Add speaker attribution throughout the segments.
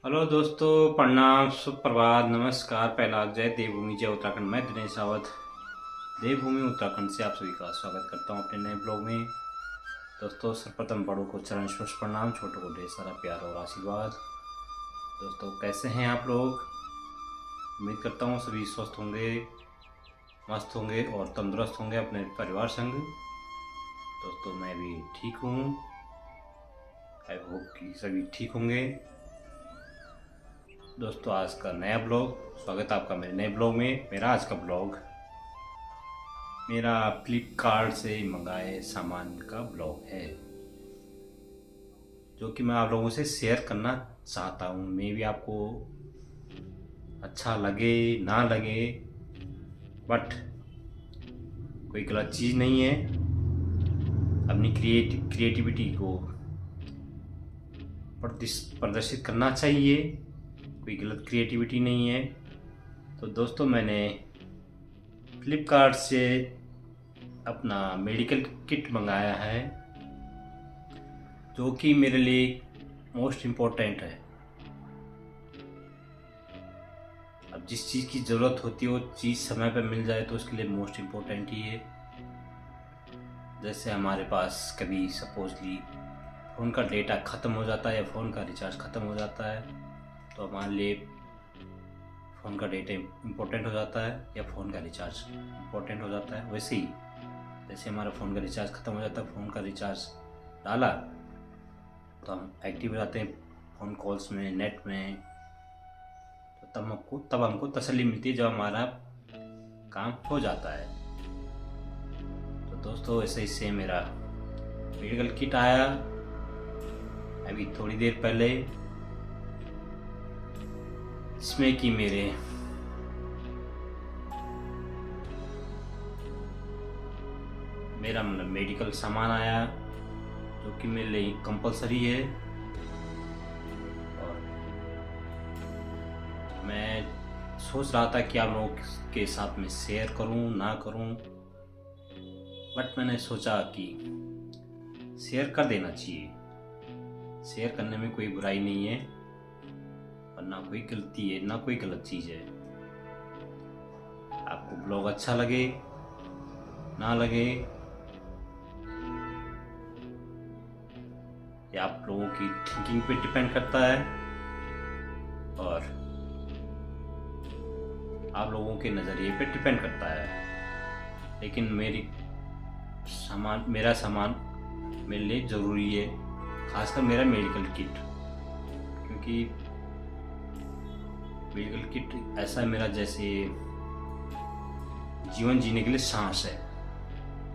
Speaker 1: Hello दोस्तों, प्रणाम, सुप्रभात, नमस्कार, पहला जय देवभूमि, जय उत्तराखंड। मैं दिनेश रावत देवभूमि उत्तराखंड से आप सभी का स्वागत करता हूं अपने नए ब्लॉग में। दोस्तों, सर्वप्रथम बड़ों को चरण स्पर्श प्रणाम, छोटों को ढेर सारा प्यार और आशीर्वाद। दोस्तों, कैसे हैं आप लोग? उम्मीद करता हूं सभी स्वस्थ होंगे, मस्त होंगे और तंदुरुस्त होंगे अपने परिवार संग। दोस्तों, मैं भी ठीक हूँ। आई होप कि सभी ठीक होंगे। दोस्तों, आज का नया ब्लॉग, स्वागत है आपका मेरे नए ब्लॉग में। मेरा आज का ब्लॉग मेरा फ्लिपकार्ट से मंगाए सामान का ब्लॉग है, जो कि मैं आप लोगों से शेयर करना चाहता हूँ। मे भी आपको अच्छा लगे ना लगे, बट कोई गलत चीज़ नहीं है। अपनी क्रिएटिविटी को प्रदर्शित करना चाहिए, कोई गलत क्रिएटिविटी नहीं है। तो दोस्तों, मैंने फ्लिपकार्ट से अपना मेडिकल किट मंगाया है, जो कि मेरे लिए मोस्ट इम्पोर्टेंट है। अब जिस चीज़ की ज़रूरत होती है वो चीज़ समय पर मिल जाए तो उसके लिए मोस्ट इम्पोर्टेंट ही है। जैसे हमारे पास कभी सपोजली फ़ोन का डेटा ख़त्म हो जाता है या फ़ोन का रिचार्ज ख़त्म हो जाता है, तो हमारे लिए फ़ोन का डेटा इम्पोर्टेंट हो जाता है या फ़ोन का रिचार्ज इम्पोर्टेंट हो जाता है। वैसे ही जैसे हमारा फ़ोन का रिचार्ज ख़त्म हो जाता है, फ़ोन का रिचार्ज डाला तो हम एक्टिव हो जाते हैं फ़ोन कॉल्स में, नेट में। तो तब हमको तसल्ली मिलती है जब हमारा काम हो जाता है। तो दोस्तों, ऐसे ही मेरा मेडिकल किट आया अभी थोड़ी देर पहले, इसमें कि मेरा मतलब मेडिकल सामान आया, जो कि मेरे लिए कंपलसरी है। और मैं सोच रहा था कि आप लोगों के साथ में शेयर करूं ना करूं, बट मैंने सोचा कि शेयर कर देना चाहिए। शेयर करने में कोई बुराई नहीं है और ना कोई गलती है, ना कोई गलत चीज़ है। आपको ब्लॉग अच्छा लगे ना लगे, ये आप लोगों की थिंकिंग पे डिपेंड करता है और आप लोगों के नज़रिए पे डिपेंड करता है। लेकिन मेरा सामान मेरे लिए ज़रूरी है, खासकर मेरा मेडिकल किट, क्योंकि मेडिकल किट ऐसा है मेरा जैसे जीवन जीने के लिए सांस है,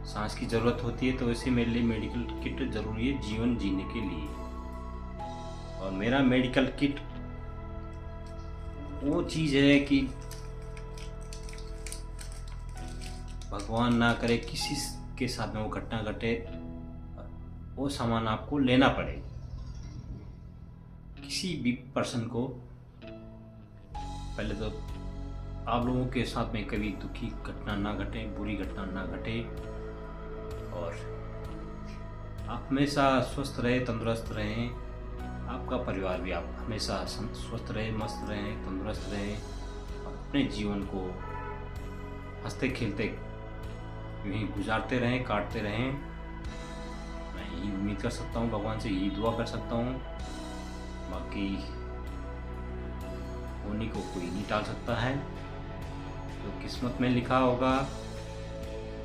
Speaker 1: सांस की ज़रूरत होती है। तो वैसे मेरे लिए मेडिकल किट ज़रूरी है जीवन जीने के लिए। और मेरा मेडिकल किट वो चीज़ है कि भगवान ना करे किसी के साथ में वो घटना घटे, वो सामान आपको लेना पड़े। किसी भी पर्सन को, पहले तो आप लोगों के साथ में कभी दुखी घटना ना घटे, बुरी घटना ना घटे, और आप हमेशा स्वस्थ रहे, तंदुरुस्त रहें। आपका परिवार भी आप हमेशा स्वस्थ रहे, मस्त रहें, तंदुरुस्त रहें और अपने जीवन को हंसते खेलते यूँ ही गुजारते रहें, काटते रहें। मैं यही उम्मीद कर सकता हूँ, भगवान से यही दुआ कर सकता हूँ। बाकी होने को कोई नहीं टाल सकता है, जो किस्मत में लिखा होगा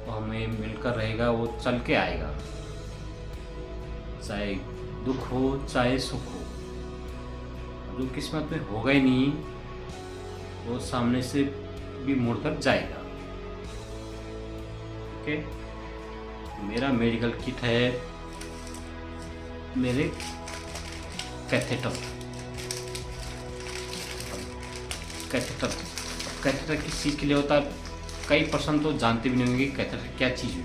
Speaker 1: वो हमें मिलकर रहेगा, वो चल के आएगा। चाहे दुख हो चाहे सुख हो, जो किस्मत में होगा ही नहीं वो सामने से भी मुड़कर जाएगा। ओके, मेरा मेडिकल किट है मेरे कैथेटर। कैथेटर किस चीज़ के लिए होता है, कई पर्सन तो जानते भी नहीं होंगे कैथेटर क्या चीज़ है।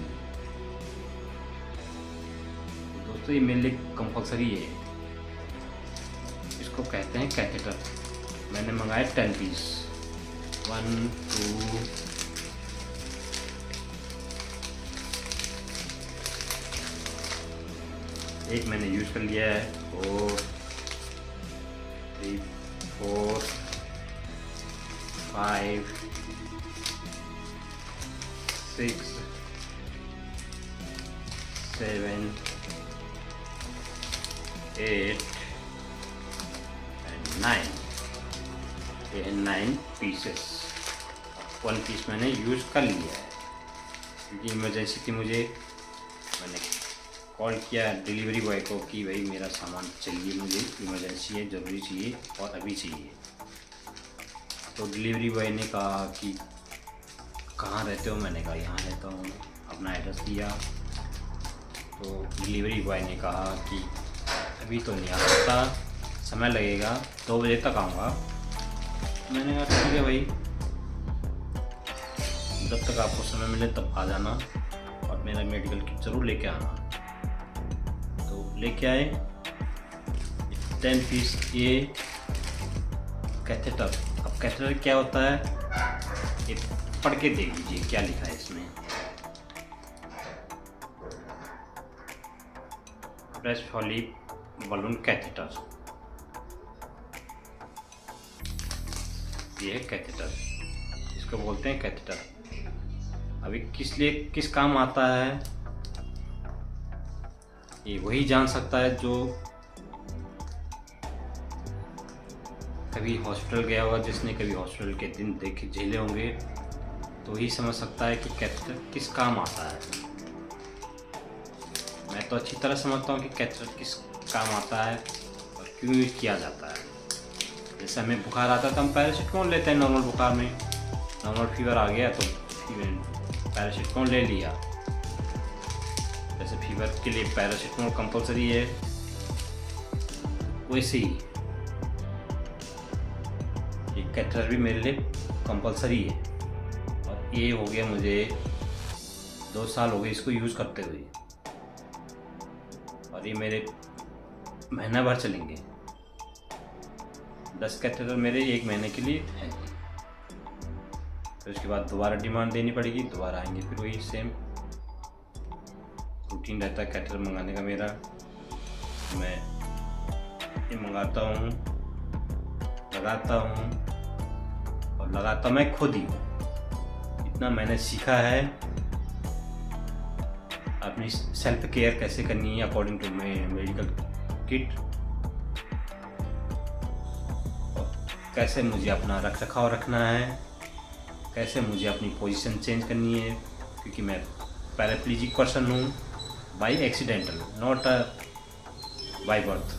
Speaker 1: दोस्तों, ये मेरे लिए कंपलसरी है, इसको कहते हैं कैथेटर। मैंने मंगाया 10 पीस, 1 2 एक मैंने यूज़ कर लिया है, 4 3 4 5 6 7 8 and 9। ये है 9 पीसेस। 1 पीस मैंने यूज़ कर लिया है क्योंकि इमरजेंसी थी मुझे। मैंने कॉल किया डिलीवरी बॉय को कि भाई मेरा सामान चाहिए, मुझे इमरजेंसी है, ज़रूरी चाहिए और अभी चाहिए। तो डिलीवरी बॉय ने कहा कि कहाँ रहते हो? मैंने कहा यहाँ रहता हूँ, अपना एड्रेस दिया। तो डिलीवरी बॉय ने कहा कि अभी तो नहीं आ सकता, समय लगेगा, 2 बजे तक आऊँगा। मैंने कहा ठीक है भाई, जब तक आपको समय मिले तब आ जाना और मेरा मेडिकल किट ज़रूर लेके आना। तो लेके आए 10 पीस ये कैथेटर। अब कैथेटर क्या होता है ये पढ़ के देख लीजिए क्या लिखा है इसमें। ब्रेस्ट फॉली बलून कैथेटर, ये है कैथेटर, इसको बोलते हैं कैथेटर। अभी किस काम आता है ये वही जान सकता है जो कभी हॉस्पिटल गया होगा, जिसने कभी हॉस्पिटल के दिन देखे झेले होंगे, तो वही समझ सकता है कि कैथेटर किस काम आता है। मैं तो अच्छी तरह समझता हूँ कि कैथेटर किस काम आता है और क्यों यूज किया जाता है। जैसे हमें बुखार आता है तो हम पैरासिटामोल लेते हैं नॉर्मल बुखार में, नॉर्मल फीवर आ गया तो पैरासिटामोल ले लिया। जैसे फीवर के लिए पैरासिटामोल कंपलसरी है, वैसे ही ये कैथेटर भी मेरे लिए कंपलसरी है। और ये हो गया मुझे 2 साल हो गए इसको यूज़ करते हुए, और ये मेरे महीना भर चलेंगे। 10 कैथेटर मेरे 1 महीने के लिए हैं। फिर उसके बाद दोबारा डिमांड देनी पड़ेगी, दोबारा आएंगे, फिर वही सेम रूटीन रहता है कैथेटर मंगाने का मेरा। मैं ये मंगाता हूँ, लगाता हूँ, और लगाता मैं खुद ही हूँ। इतना मैंने सीखा है अपनी सेल्फ केयर कैसे करनी है according to my medical kit, और कैसे मुझे अपना रख रखाव रखना है, कैसे मुझे अपनी पोजीशन चेंज करनी है। क्योंकि मैं पैराप्लीजिक पर्सन हूँ by accidental, not by birth.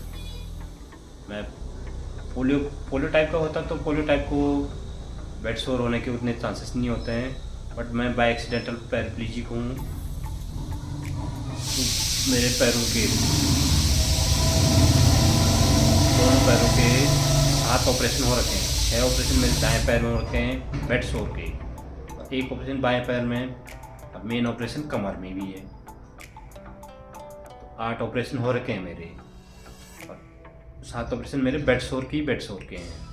Speaker 1: मैं पोलियो टाइप का होता तो पोलियो टाइप को बेड सोर होने के उतने चांसेस नहीं होते हैं, बट मैं बाई एक्सीडेंटल पैराप्लीजिक हूँ। मेरे पैरों के दोनों पैरों के 7 ऑपरेशन हो रखे हैं। 6 ऑपरेशन मेरे दाएं पैर में हो रखे हैं बेड सोर के, 1 ऑपरेशन बाएं पैर में, अब मेन ऑपरेशन कमर में भी है। 8 ऑपरेशन हो रखे हैं मेरे, और 7 ऑपरेशन मेरे बेड सोर के हैं।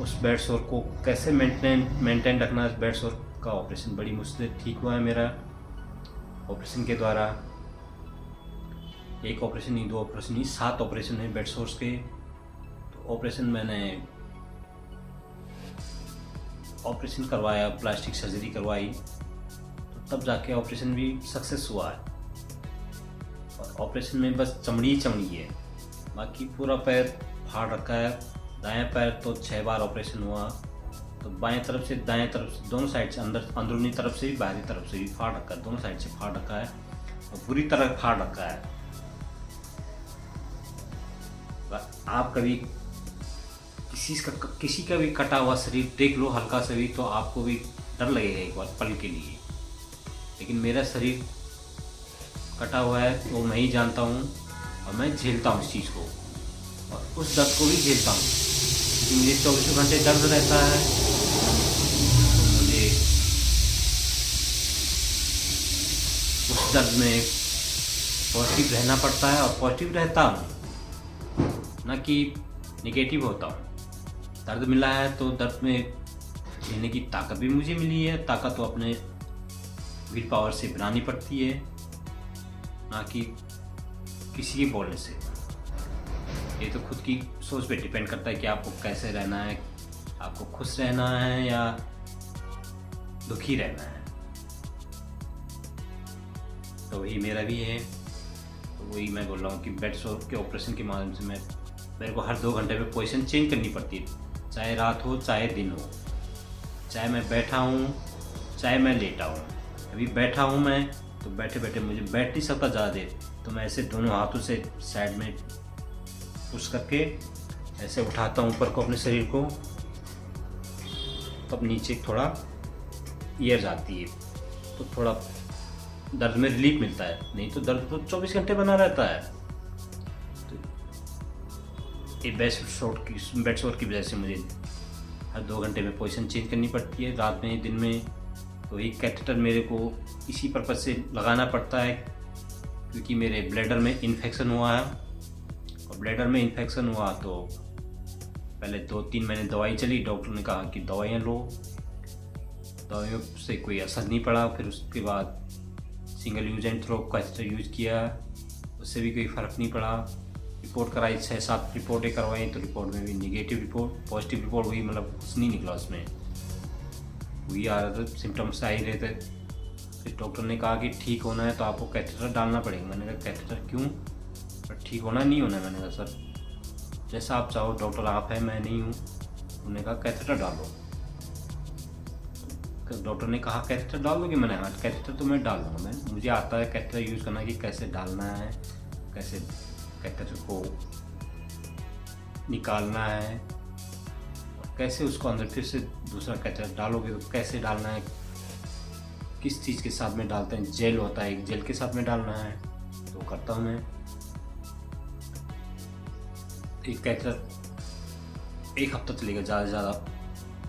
Speaker 1: उस बेड सोर को कैसे मेंटेन रखना, इस बेड सोर का ऑपरेशन बड़ी मुश्किल ठीक हुआ है मेरा ऑपरेशन के द्वारा। 1 ऑपरेशन नहीं, 2 ऑपरेशन नहीं, 7 ऑपरेशन है बेड सोर्स के। तो ऑपरेशन मैंने ऑपरेशन करवाया, प्लास्टिक सर्जरी करवाई, तो तब जाके ऑपरेशन भी सक्सेस हुआ है। और ऑपरेशन में बस चमड़ी है, बाकी पूरा पैर फाड़ रखा है। दाएं पैर तो 6 बार ऑपरेशन हुआ, तो बाएं तरफ से दाएं तरफ से दोनों साइड से, अंदरूनी तरफ से भी बाहरी तरफ से भी फाड़ रखा है, दोनों साइड से फाड़ रखा है और बुरी तरह फाड़ रखा है। आप कभी किसी का भी कटा हुआ शरीर देख लो हल्का सा भी, तो आपको भी डर लगेगा एक बार पल के लिए। लेकिन मेरा शरीर कटा हुआ है तो मैं ही जानता हूँ, और मैं झेलता हूँ इस चीज़ को, और उस दर्द को भी झेलता हूँ। क्योंकि मुझे 24 घंटे दर्द रहता है, तो मुझे उस दर्द में पॉजिटिव रहना पड़ता है, और पॉजिटिव रहता हूँ, ना कि निगेटिव होता हूँ। दर्द मिला है तो दर्द में झेलने की ताकत भी मुझे मिली है। ताकत तो अपने विल पावर से बनानी पड़ती है, ना कि किसी के बोलने से। ये तो खुद की सोच पे डिपेंड करता है कि आपको कैसे रहना है, आपको खुश रहना है या दुखी रहना है। तो वही मेरा भी है। तो वही मैं बोल रहा हूँ कि बेड सोर के ऑपरेशन के माध्यम से मेरे को हर 2 घंटे में पोजीशन चेंज करनी पड़ती है, चाहे रात हो चाहे दिन हो, चाहे मैं बैठा हूँ चाहे मैं लेटा हूँ। अभी बैठा हूँ मैं, तो बैठे बैठे मुझे बैठ नहीं सकता ज़्यादा देर, तो मैं ऐसे दोनों हाथों से साइड में पुश करके ऐसे उठाता हूँ ऊपर को अपने शरीर को, तब नीचे थोड़ा एयर जाती है, तो थोड़ा दर्द में रिलीफ मिलता है। नहीं तो दर्द तो 24 घंटे बना रहता है। तो ये बेड शोर की वजह से मुझे हर 2 घंटे में पोजीशन चेंज करनी पड़ती है, रात में दिन में। तो ये कैथेटर मेरे को इसी पर्पज़ से लगाना पड़ता है क्योंकि मेरे ब्लैडर में इन्फेक्शन हुआ है। और ब्लैडर में इन्फेक्शन हुआ तो पहले 2-3 महीने दवाई चली, डॉक्टर ने कहा कि दवाइयाँ लो, दवाइयों से कोई असर नहीं पड़ा। फिर उसके बाद single use and throw catheter use किया, उससे भी कोई फ़र्क नहीं पड़ा। रिपोर्ट कराई, 6-7 रिपोर्टें करवाई, तो रिपोर्ट में भी निगेटिव रिपोर्ट, पॉजिटिव रिपोर्ट हुई, मतलब कुछ नहीं निकला उसमें। वही आ रहा था, सिम्टम्स आ ही रहे थे। फिर डॉक्टर ने कहा कि ठीक होना है तो आपको कैथेटर डालना पड़ेगा। मैंने कहा कैथेटर क्यों? पर ठीक होना नहीं होना है। मैंने कहा सर जैसा आप चाहो, डॉक्टर आप हैं मैं नहीं हूँ। उन्होंने कहा कैथेटर डालो। डॉक्टर ने कहा कैथेटर डाल दोगे? मैंने कहा कैथेटर तो मैं डाल दूँगा, मुझे आता है कैथेटर यूज़ करना कि कैसे डालना है, कैसे कैथेटर को निकालना है, और कैसे उसको अंदर फिर से दूसरा कैथेटर डालोगे तो कैसे डालना है, किस चीज़ के साथ में डालते हैं। जेल होता है, एक जेल के साथ में डालना है, तो करता हूँ मैं। एक कैथेटर 1 हफ्ता चलेगा, ज़्यादा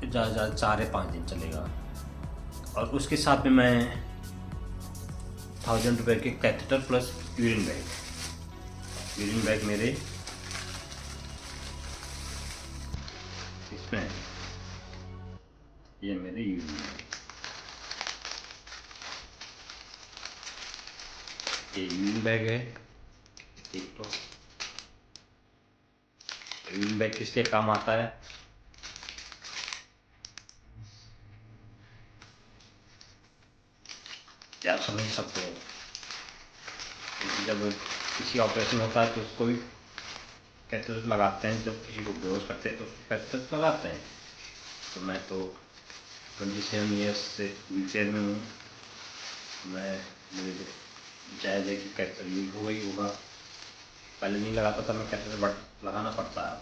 Speaker 1: से ज़्यादा 4 या 5 दिन चलेगा। और उसके साथ में मैं 1000 रुपये के कैथेटर प्लस यूरिन बैग मेरे इसमें, ये मेरे यूरिन बैग, ये यूरिन बैग है। एक तो यूरिन बैग किस लिए काम आता है? आप समझ सकते हो, जब किसी ऑपरेशन होता है तो उसको भी कैथेटर लगाते हैं। जब किसी को बेहोश करते हैं तो कैथेटर लगाते हैं। तो मैं तो 27 ईयर्स से व्हीलचेयर में हूँ। मुझे जायज़ है कि कैथेटर यूज हुआ ही होगा। पहले नहीं लगाता था मैं कैथेटर, बट लगाना पड़ता है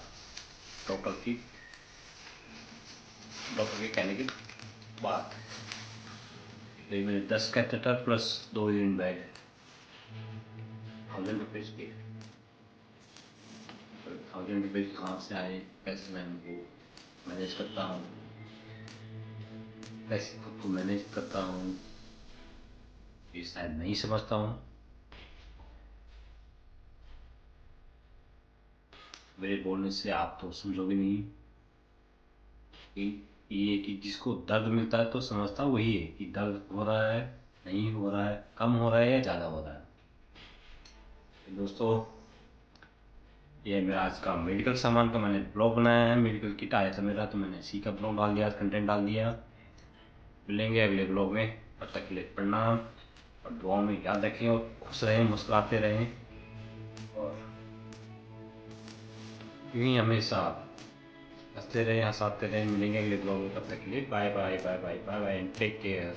Speaker 1: डॉक्टर के कहने के बाद। तो मैंने 10 catheter plus 2 urine bag 1000 rupees के। 1000 रुपीज़ कहाँ से आए, कैसे मैं उनको मैनेज करता हूँ, कैसे खुद को मैनेज करता हूँ, ये शायद नहीं समझता हूँ। मेरे बोलने से आप तो समझोगे नहीं कि ये कि जिसको दर्द मिलता है तो समझता वही है कि दर्द हो रहा है, नहीं हो रहा है, कम हो रहा है या ज़्यादा हो रहा है। तो दोस्तों, ये मेरा आज का मेडिकल सामान का मैंने ब्लॉग बनाया है। मेडिकल किट आया था मेरा, तो मैंने इसी का ब्लॉग डाल दिया, कंटेंट डाल दिया। मिलेंगे अगले ब्लॉग में, तब तक के लिए प्रणाम, और दुआओं में याद रखें और खुश रहें, मुस्कुराते रहें, और यूँ ही हमेशा हंसते रहें, हंसाते रहें। मिलेंगे अगले ब्लॉग में, तब तक के लिए bye bye bye bye bye bye and take care.